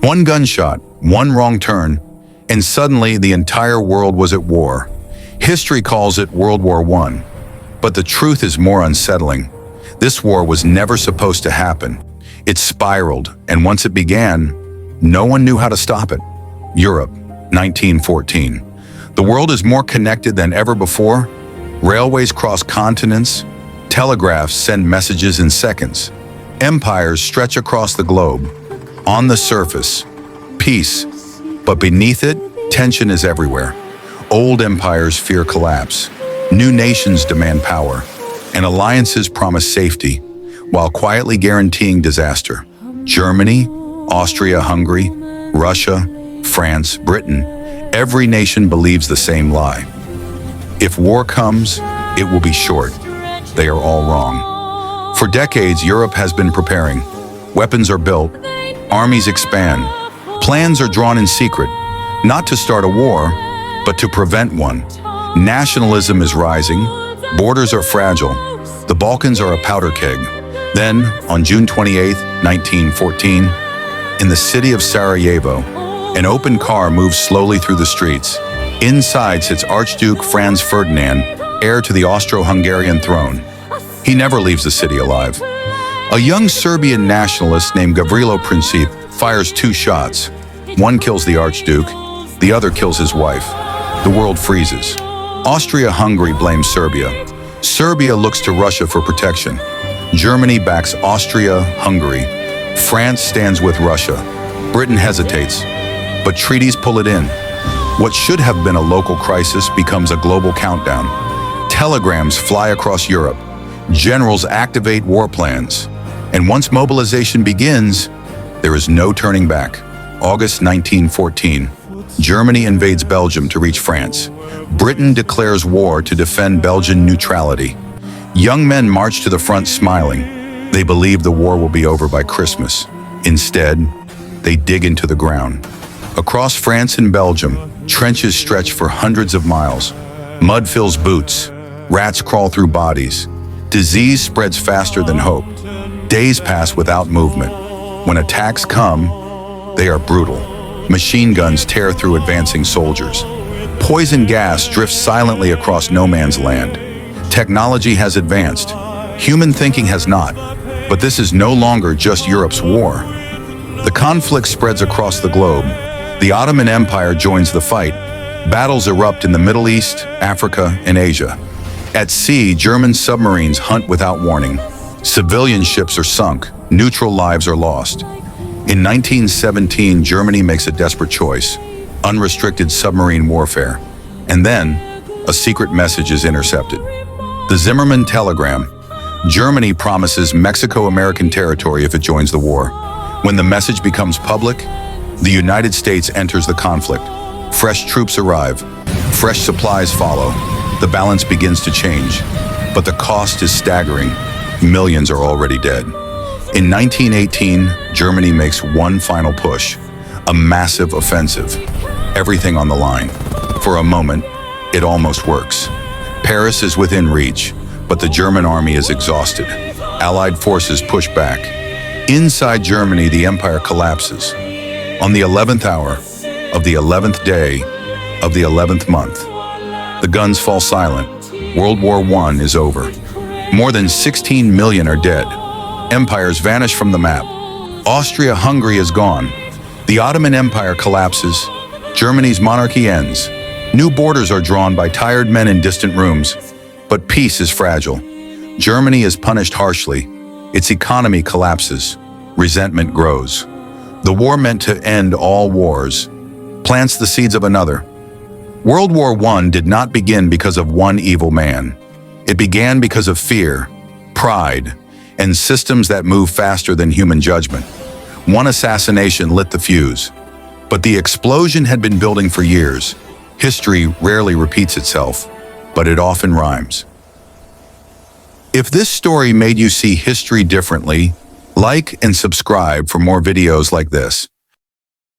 One gunshot, one wrong turn, and suddenly the entire world was at war. History calls it World War I, but the truth is more unsettling. This war was never supposed to happen. It spiraled, and once it began, no one knew how to stop it. Europe, 1914. The world is more connected than ever before. Railways cross continents. Telegraphs send messages in seconds. Empires stretch across the globe. On the surface, peace, but beneath it, tension is everywhere. Old empires fear collapse. New nations demand power, and alliances promise safety, while quietly guaranteeing disaster. Germany, Austria-Hungary, Russia, France, Britain, every nation believes the same lie. If war comes, it will be short. They are all wrong. For decades, Europe has been preparing. Weapons are built, armies expand, plans are drawn in secret, not to start a war, but to prevent one. Nationalism is rising, borders are fragile, the Balkans are a powder keg. Then, on June 28, 1914, in the city of Sarajevo, an open car moves slowly through the streets. Inside sits Archduke Franz Ferdinand, heir to the Austro-Hungarian throne. He never leaves the city alive. A young Serbian nationalist named Gavrilo Princip fires 2 shots. One kills the Archduke, the other kills his wife. The world freezes. Austria-Hungary blames Serbia. Serbia looks to Russia for protection. Germany backs Austria-Hungary. France stands with Russia. Britain hesitates, but treaties pull it in. What should have been a local crisis becomes a global countdown. Telegrams fly across Europe. Generals activate war plans. And once mobilization begins, there is no turning back. August 1914. Germany invades Belgium to reach France. Britain declares war to defend Belgian neutrality. Young men march to the front smiling. They believe the war will be over by Christmas. Instead, they dig into the ground. Across France and Belgium, trenches stretch for hundreds of miles. Mud fills boots. Rats crawl through bodies. Disease spreads faster than hope. Days pass without movement. When attacks come, they are brutal. Machine guns tear through advancing soldiers. Poison gas drifts silently across no man's land. Technology has advanced. Human thinking has not. But this is no longer just Europe's war. The conflict spreads across the globe. The Ottoman Empire joins the fight. Battles erupt in the Middle East, Africa, and Asia. At sea, German submarines hunt without warning. Civilian ships are sunk. Neutral lives are lost. In 1917, Germany makes a desperate choice: unrestricted submarine warfare. And then, a secret message is intercepted. The Zimmermann telegram. Germany promises Mexico-American territory if it joins the war. When the message becomes public, the United States enters the conflict. Fresh troops arrive. Fresh supplies follow. The balance begins to change. But the cost is staggering. Millions are already dead. In 1918, Germany makes one final push, a massive offensive. Everything on the line. For a moment, it almost works. Paris is within reach, but the German army is exhausted. Allied forces push back. Inside Germany, the empire collapses. On the 11th hour of the 11th day of the 11th month, the guns fall silent. World War I is over. More than 16 million are dead. Empires vanish from the map. Austria-Hungary is gone. The Ottoman Empire collapses. Germany's monarchy ends. New borders are drawn by tired men in distant rooms. But peace is fragile. Germany is punished harshly. Its economy collapses. Resentment grows. The war meant to end all wars plants the seeds of another. World War I did not begin because of one evil man. It began because of fear, pride, and systems that move faster than human judgment. One assassination lit the fuse, but the explosion had been building for years. History rarely repeats itself, but it often rhymes. If this story made you see history differently, like and subscribe for more videos like this.